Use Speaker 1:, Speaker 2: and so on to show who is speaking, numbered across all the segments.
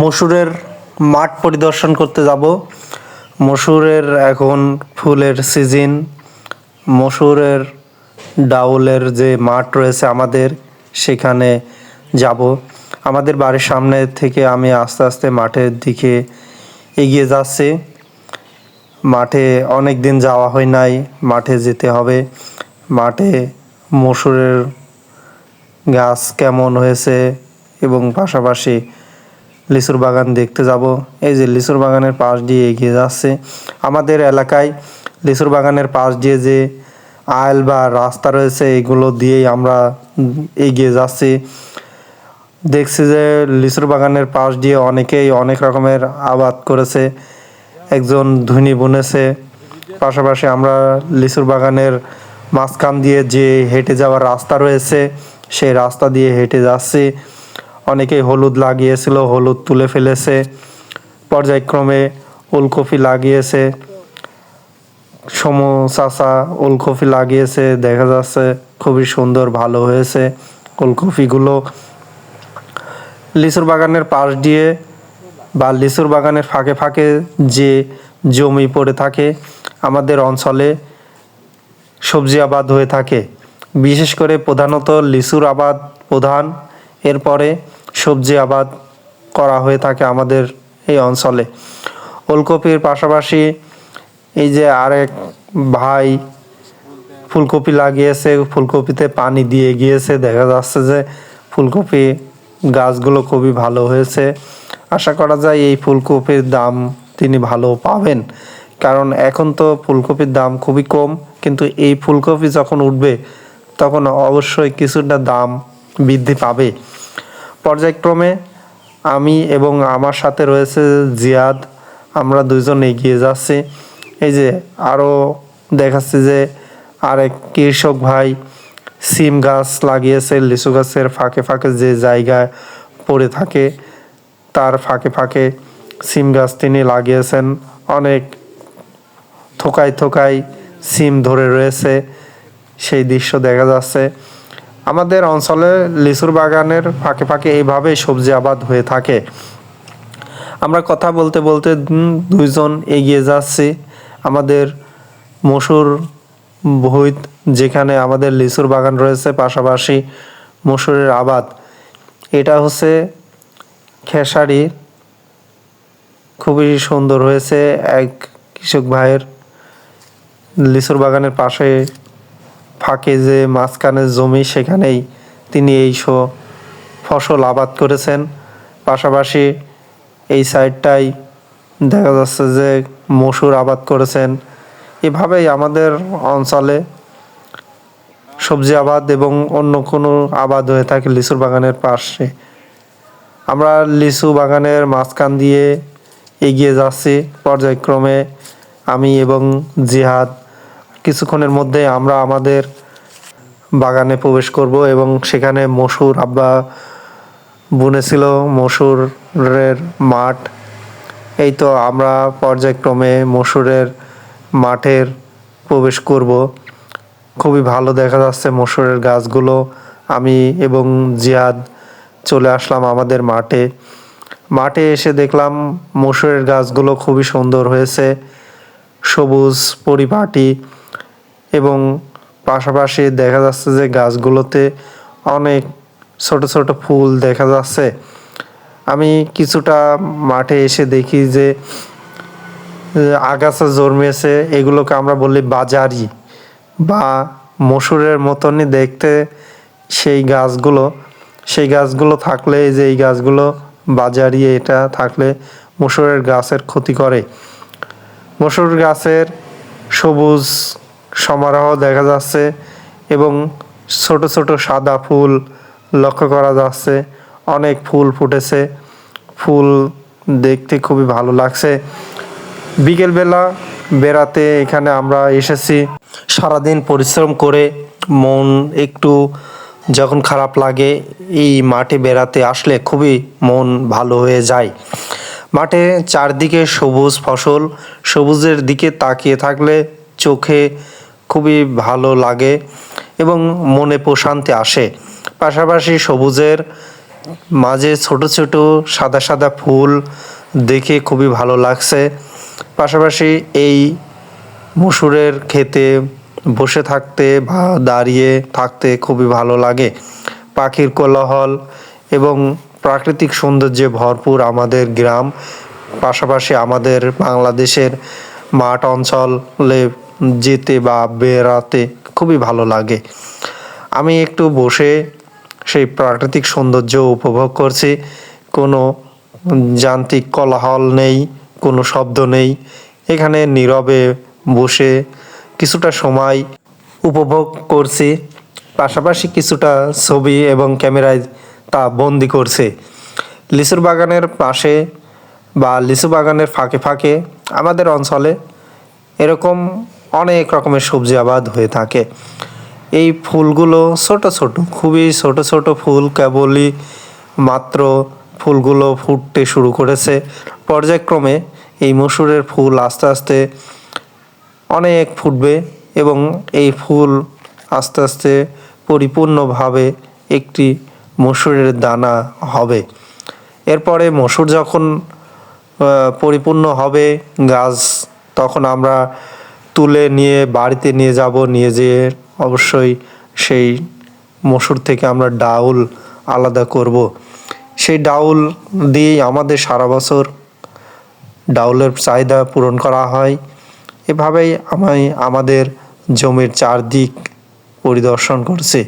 Speaker 1: মসুরের মাঠ পরিদর্শন করতে যাব। মসুরের এখন ফুলের সিজন। মসুরের ডাউলের যে মাঠ রয়েছে আমাদের, সেখানে যাব। আমাদের বাড়ির সামনে থেকে আমি আস্তে আস্তে মাঠের দিকে এগিয়ে যাচ্ছি। মাঠে অনেক দিন যাওয়া হয় নাই, মাঠে যেতে হবে। মাঠে মসুরের গাছ কেমন হয়েছে এবং পাশাপাশি লিচুর বাগান দেখতে যাব। এই যে লিচুর বাগানের পাশ দিয়ে এগিয়ে যাচ্ছে। আমাদের এলাকায় লিচুর বাগানের পাশ দিয়ে যে আইল বা রাস্তা রয়েছে, এগুলো দিয়েই আমরা এগিয়ে যাচ্ছি। দেখছি যে লিচুর বাগানের পাশ দিয়ে অনেকেই অনেক রকমের আবাদ করেছে, একজন ধুনি বুনেছে। পাশাপাশি আমরা লিচুর বাগানের মাঝখান দিয়ে যে হেঁটে যাওয়ার রাস্তা রয়েছে, সেই রাস্তা দিয়ে হেঁটে যাচ্ছি। অনেকেই হলুদ লাগিয়েছিল, হলুদ তুলে ফেলেছে। পর্যায়ক্রমে ওলকপি লাগিয়েছে, চাচা ওলকপি লাগিয়েছে, দেখা যাচ্ছে খুবই সুন্দর, ভালো হয়েছে ওলকপিগুলো। লিচুর বাগানের পাশ দিয়ে বা লিচুর বাগানের ফাঁকে ফাঁকে যে জমি পড়ে থাকে, আমাদের অঞ্চলে সবজি আবাদ হয়ে থাকে। বিশেষ করে প্রধানত লিচুর আবাদ প্রধান, এরপরে সবজি আবাদ করা হয়ে থাকে আমাদের এই অঞ্চলে। ওলকপির পাশাপাশি এই যে আরেক ভাই ফুলকপি লাগিয়েছে, ফুলকপিতে পানি দিয়ে গিয়েছে, দেখা যাচ্ছে যে ফুলকপি গাছগুলো খুবই ভালো হয়েছে। আশা করা যায় এই ফুলকপির দাম তিনি ভালো পাবেন, কারণ এখন তো ফুলকপির দাম খুবই কম, কিন্তু এই ফুলকপি যখন উঠবে তখন অবশ্যই কিছুটা দাম বৃদ্ধি পাবে। পর্যায়ক্রমে আমি এবং আমার সাথে রয়েছে জিয়াদ, আমরা দুইজন এগিয়ে যাচ্ছি। এই যে আরও দেখাচ্ছি যে আরেক কৃষক ভাই সিম গাছ লাগিয়েছে। লিচু গাছের ফাঁকে ফাঁকে যে জায়গায় পড়ে থাকে, তার ফাঁকে ফাঁকে সিম গাছ তিনি লাগিয়েছেন। অনেক থোকায় থোকায় সিম ধরে রয়েছে, সেই দৃশ্য দেখা যাচ্ছে। আমাদের অঞ্চলে লিচুর বাগানের ফাঁকে ফাঁকে এইভাবেই সবজি আবাদ হয়ে থাকে। আমরা কথা বলতে বলতে দুইজন এগিয়ে যাচ্ছি আমাদের মসুর ভূঁইত, যেখানে আমাদের লিচুর বাগান রয়েছে, পাশাপাশি মসুরের আবাদ। এটা হচ্ছে খেসারি, খুবই সুন্দর হয়েছে। এক কৃষক ভাইয়ের লিচুর বাগানের পাশে ফাঁকে যে মাঝখানের জমি, সেখানেই তিনি এই ফসল আবাদ করেছেন। পাশাপাশি এই সাইডটাই দেখা যাচ্ছে যে মসুর আবাদ করেছেন। এভাবেই আমাদের অঞ্চলে সবজি আবাদ এবং অন্য কোনো আবাদ হয়ে থাকে লিচুর বাগানের পাশে। আমরা লিচু বাগানের মাঝখান দিয়ে এগিয়ে যাচ্ছি। পর্যায়ক্রমে আমি এবং জিহাদ কিছুক্ষণের মধ্যে আমরা আমাদের বাগানে প্রবেশ করব এবং সেখানে মসুর আব্বা বুনেছিল, মসুরের মাঠ। এই তো আমরা পর্যায়ক্রমে মসুরের মাঠের প্রবেশ করব। খুবই ভালো দেখা যাচ্ছে মসুরের গাছগুলো। আমি এবং জিয়াদ চলে আসলাম আমাদের মাঠে। মাঠে এসে দেখলাম মসুরের গাছগুলো খুবই সুন্দর হয়েছে, সবুজ পরিপাটি, এবং পাশাপাশি দেখা যাচ্ছে যে গাছগুলোতে অনেক ছোট ছোট ফুল দেখা যাচ্ছে। আমি কিছুটা মাঠে এসে দেখি যে আগাছা জন্মেছে, এগুলোকে আমরা বলি বাজারি বা মসুরের মতনই দেখতে সেই গাছগুলো থাকলে, যে এই গাছগুলো বাজারি, এটা থাকলে মসুরের গাছের ক্ষতি করে। মসুর গাছের সবুজ সমারোহ দেখা যাচ্ছে এবং ছোট ছোট সাদা ফুল লক্ষ্য করা যাচ্ছে। অনেক ফুল ফুটেছে, ফুল দেখতে খুবই ভালো লাগছে। বিকেলবেলা বেড়াতে এখানে আমরা এসেছি। সারাদিন পরিশ্রম করে মন একটু যখন খারাপ লাগে, এই মাঠে বেড়াতে আসলে খুবই মন ভালো হয়ে যায়। মাঠে চারদিকে সবুজ ফসল, সবুজের দিকে তাকিয়ে থাকলে চোখে খুবই ভালো লাগে এবং মনে প্রশান্তি আসে। পাশাপাশি সবুজের মাঝে ছোট ছোট সাদা সাদা ফুল দেখে খুবই ভালো লাগছে। পাশাপাশি এই মসুরের ক্ষেতে বসে থাকতে বা দাঁড়িয়ে থাকতে খুবই ভালো লাগে। পাখির কোলাহল এবং প্রাকৃতিক সৌন্দর্যে ভরপুর আমাদের গ্রাম, পাশাপাশি আমাদের বাংলাদেশের মাঠ অঞ্চলে যেতে বা বেড়াতে খুবই ভালো লাগে। আমি একটু বসে সেই প্রাকৃতিক সৌন্দর্য উপভোগ করছি। কোনো যান্ত্রিক কোলাহল নেই, কোনো শব্দ নেই। এখানে নীরবে বসে কিছুটা সময় উপভোগ করছি, পাশাপাশি কিছুটা ছবি এবং ক্যামেরায় তা বন্দি করছে। লিচুর বাগানের পাশে বা লিচু বাগানের ফাঁকে ফাঁকে আমাদের অঞ্চলে এরকম অনেক রকমের সবজি আবাদ হয়ে থাকে। এই ফুলগুলো ছোট ছোট, খুবই ছোট ছোট ফুল, কেবলই মাত্র ফুলগুলো ফুটতে শুরু করেছে। পর্যায়ক্রমে এই মসুরের ফুল আস্তে আস্তে অনেক ফুটবে এবং এই ফুল আস্তে আস্তে পরিপূর্ণভাবে একটি মসুরের দানা হবে। এরপরে মসুর যখন পরিপূর্ণ হবে গাছ, তখন আমরা তুলে নিয়ে বাড়িতে নিয়ে যাব। নিয়ে যেয়ে অবশ্যই সেই মসুর থেকে আমরা ডাউল আলাদা করব। সেই ডাউল দিয়েই আমাদের সারা বছর ডাউলের চাহিদা পূরণ করা হয়। এভাবেই আমি আমাদের জমির চারদিক পরিদর্শন করছি।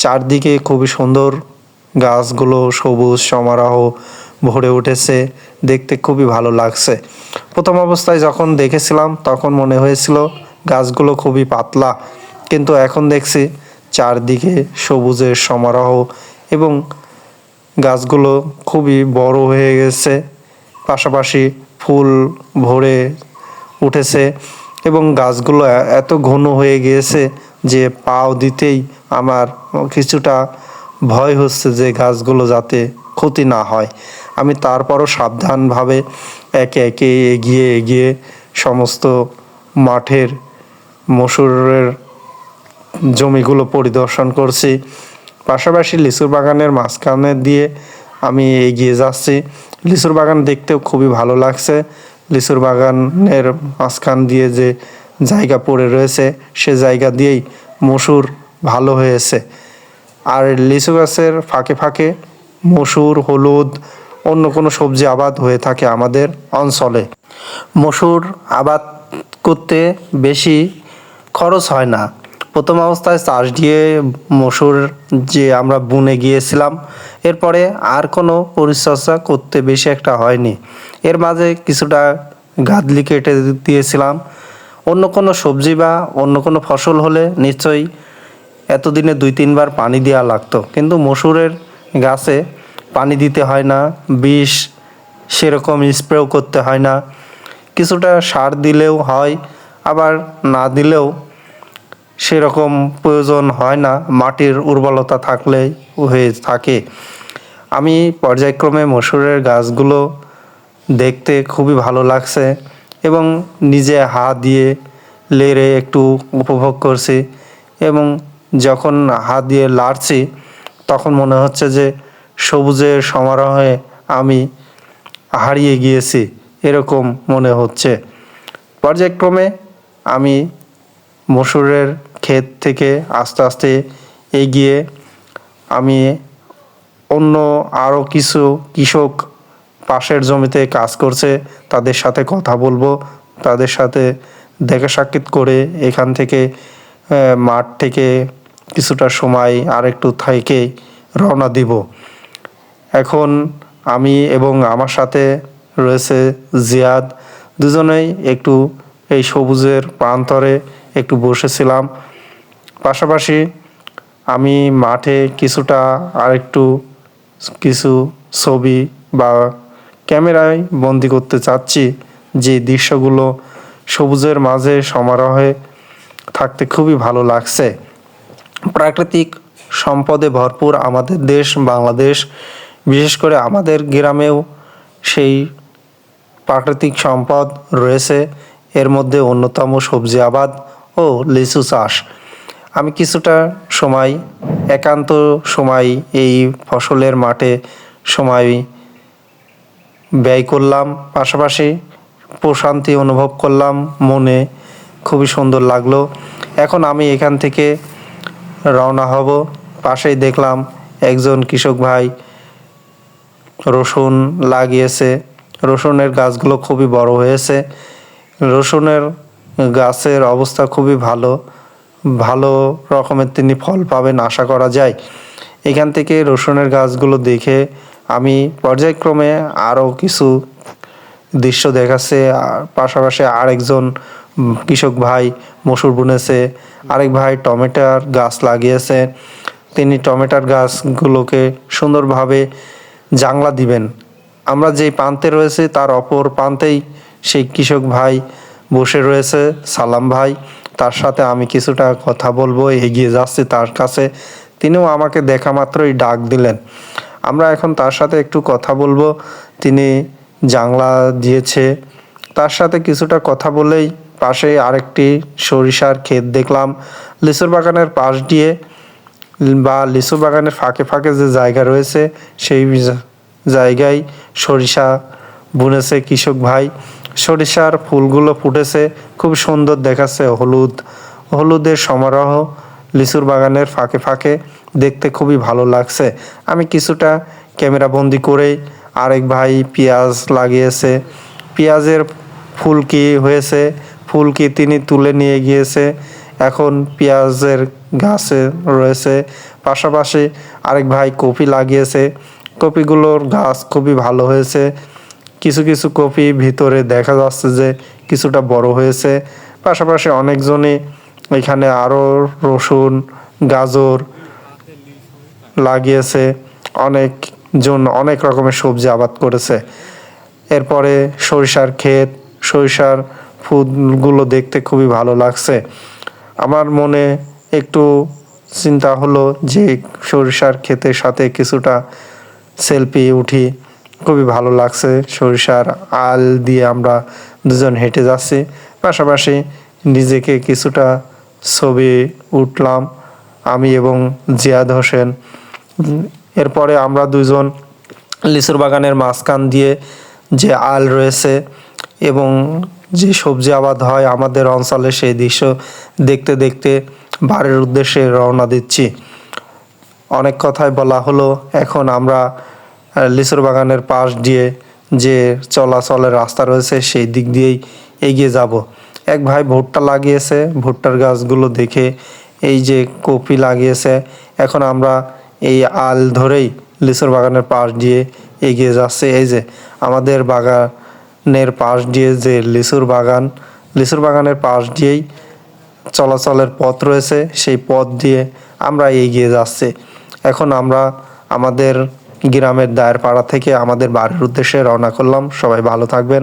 Speaker 1: চারদিকে খুবই সুন্দর, গাছগুলো সবুজ সমারোহ ভরে উঠেছে, দেখতে খুবই ভালো লাগছে। প্রথম অবস্থায় যখন দেখেছিলাম তখন মনে হয়েছিল গাছগুলো খুবই পাতলা, কিন্তু এখন দেখছি চারদিকে সবুজের সমারোহ এবং গাছগুলো খুবই বড় হয়ে গেছে, পাশাপাশি ফুল ভরে উঠেছে এবং গাছগুলো এত ঘন হয়ে গিয়েছে যে পাও দিতেই আমার কিছুটা ভয় হচ্ছে যে গাছগুলো যাতে ক্ষতি না হয়। আমি তারপরও সাবধানভাবে একে একে এগিয়ে এগিয়ে সমস্ত মাঠের মসুরের জমিগুলো পরিদর্শন করছি। পাশাপাশি লিচুর বাগানের মাঝখানে দিয়ে আমি এগিয়ে যাচ্ছি। লিচুর বাগান দেখতেও খুবই ভালো লাগছে। লিচুর বাগানের মাঝখান দিয়ে যে জায়গা পড়ে রয়েছে সে জায়গা দিয়েই মসুর ভালো হয়েছে। আর লিচু গাছের ফাঁকে ফাঁকে মসুর, হলুদ, অন্য কোনো সবজি আবাদ হয়ে থাকে আমাদের অঞ্চলে। মসুর আবাদ করতে বেশি খরচ হয় না। প্রথম অবস্থায় চাষ দিয়ে মসুর যে আমরা বুনে গিয়েছিলাম, এরপরে আর কোনো পরিচর্যা করতে বেশি একটা হয়নি। এর মাঝে কিছুটা গাদলি কেটে দিয়েছিলাম। অন্য কোনো সবজি বা অন্য কোনো ফসল হলে নিশ্চয়ই এতদিনে 2-3 বার পানি দেওয়া লাগতো, কিন্তু মসুরের গাছে পানি দিতে হয় না, বিষ সেরকম স্প্রেও করতে হয় না। কিছুটা সার দিলেও হয়, আবার না দিলেও সেরকম প্রয়োজন হয় না, মাটির উর্বরতা থাকলেই হয়ে থাকে। আমি পর্যায়ক্রমে মসুরের গাছগুলো দেখতে খুবই ভালো লাগছে এবং নিজে হাত দিয়ে লেড়ে একটু উপভোগ করছি এবং যখন হাত দিয়ে লাড়ছি তখন মনে হচ্ছে যে সবুজের সমারোহে আমি হারিয়ে গিয়েছি, এরকম মনে হচ্ছে। পর্যায়ক্রমে আমি মসুরের ক্ষেত থেকে আস্তে আস্তে এগিয়ে আমি অন্য আরও কিছু কৃষক পাশের জমিতে কাজ করছে তাদের সাথে কথা বলবো, তাদের সাথে দেখা সাক্ষাৎ করে এখান থেকে মাঠ থেকে কিছুটা সময় আরেকটু থেকে রওনা দিব। এখন আমি এবং আমার সাথে রয়েছে জিয়াদ, দুজনেই একটু এই সবুজের প্রান্তরে একটু বসেছিলাম। পাশাপাশি আমি মাঠে কিছুটা আরেকটু কিছু ছবি বা ক্যামেরায় বন্দি করতে চাচ্ছি, যে দৃশ্যগুলো সবুজের মাঝে সমারোহে থাকতে খুবই ভালো লাগছে। প্রাকৃতিক সম্পদে ভরপুর আমাদের দেশ বাংলাদেশ, বিশেষ করে আমাদের গ্রামেও সেই প্রাকৃতিক সম্পদ রয়েছে। এর মধ্যে অন্যতম সবজি আবাদ ও লিচু চাষ। আমি কিছুটা সময় একান্ত সময় এই ফসলের মাঠে সময় ব্যয় করলাম, পাশাপাশি প্রশান্তি অনুভব করলাম, মনে খুবই সুন্দর লাগলো। এখন আমি এখান থেকে রওনা হব। পাশেই দেখলাম একজন কৃষক ভাই রসুন লাগিয়েছে। রসুনের গাছগুলো খুবই বড় হয়েছে। রসুনের গাছের অবস্থা খুবই ভালো, ভালো রকমের তিনি ফল পাবেন আশা করা যায়। এখান থেকে রসুনের গাছগুলো দেখে আমি পর্যায়ক্রমে আরও কিছু দৃশ্য দেখাচ্ছে। পাশাপাশি আরেকজন কৃষক ভাই মসুর বুনেছে, আরেক ভাই টমেটোর গাছ লাগিয়েছে। তিনি টমেটোর গাছগুলোকে সুন্দরভাবে জাংলা দিবেন। আমরা যেই প্রান্তে রয়েছে তার অপর প্রান্তেই সেই কৃষক ভাই বসে রয়েছে, সালাম ভাই। তার সাথে আমি কিছুটা কথা বলবো, এগিয়ে যাচ্ছি তার কাছে। তিনিও আমাকে দেখা মাত্রই ডাক দিলেন। আমরা এখন তার সাথে একটু কথা বলবো। তিনি জাংলা দিয়েছে, তার সাথে কিছুটা কথা বলেই পাশে আরেকটি সরিষার ক্ষেত দেখলাম। লিচুর বাগানের পাশ দিয়ে বা লিচু বাগানের ফাঁকে ফাঁকে যে জায়গা রয়েছে সেই জায়গায় সরিষা বুনেছে কৃষক ভাই। সরিষার ফুলগুলো ফুটেছে, খুব সুন্দর দেখাচ্ছে, হলুদ হলুদের সমারোহ লিচুর বাগানের ফাঁকে ফাঁকে, দেখতে খুবই ভালো লাগছে। আমি কিছুটা ক্যামেরা বন্দি করে আরেক ভাই পেঁয়াজ লাগিয়েছে। পেঁয়াজের ফুলকি হয়েছে, ফুলকি তিনি তুলে নিয়ে গিয়েছে, এখন পেঁয়াজের গাছে রয়েছে। পাশাপাশি আরেক ভাই কপি লাগিয়েছে, কপিগুলোর গাছ খুবই ভালো হয়েছে। কিছু কিছু কপি ভিতরে দেখা যাচ্ছে যে কিছুটা বড় হয়েছে। পাশাপাশি অনেকজনই এখানে আরও রসুন, গাজর লাগিয়েছে, অনেকজন অনেক রকমের সবজি আবাদ করেছে। এরপরে সরিষার ক্ষেত, সরিষার ফুলগুলো দেখতে খুবই ভালো লাগছে। আমার মনে একটু চিন্তা হলো যে সরিষার ক্ষেতের সাথে কিছুটা সেলফি উঠি, খুবই ভালো লাগছে। সরিষার আল দিয়ে আমরা দুজন হেঁটে যাচ্ছি, পাশাপাশি নিজেকে কিছুটা ছবি উঠলাম আমি এবং জিয়াদ হোসেন। এরপরে আমরা দুজন লিচুর বাগানের মাঝখান দিয়ে যে আল রয়েছে এবং যে সবজি আবাদ হয় আমাদের অঞ্চলে সেই দৃশ্য দেখতে দেখতে বাড়ির উদ্দেশ্যে রওনা দিচ্ছি। অনেক কথাই বলা হলো, এখন আমরা লিচুর বাগানের পাশ দিয়ে যে চলাচলের রাস্তা রয়েছে সেই দিক দিয়েই এগিয়ে যাব। এক ভাই ভুট্টা লাগিয়েছে, ভুট্টার গাছগুলো দেখে এই যে কপি লাগিয়েছে, এখন আমরা এই আল ধরেই লিচুর বাগানের পাশ দিয়ে এগিয়ে যাচ্ছে। এই যে আমাদের বাগানের পাশ দিয়ে যে লিচুর বাগানের পাশ দিয়েই চলাচলের পথ রয়েছে, সেই পথ দিয়ে আমরা এগিয়ে যাচ্ছি। এখন আমরা আমাদের গ্রামের দায়ের পাড়া থেকে আমাদের বাড়ির উদ্দেশ্যে রওনা করলাম। সবাই ভালো থাকবেন।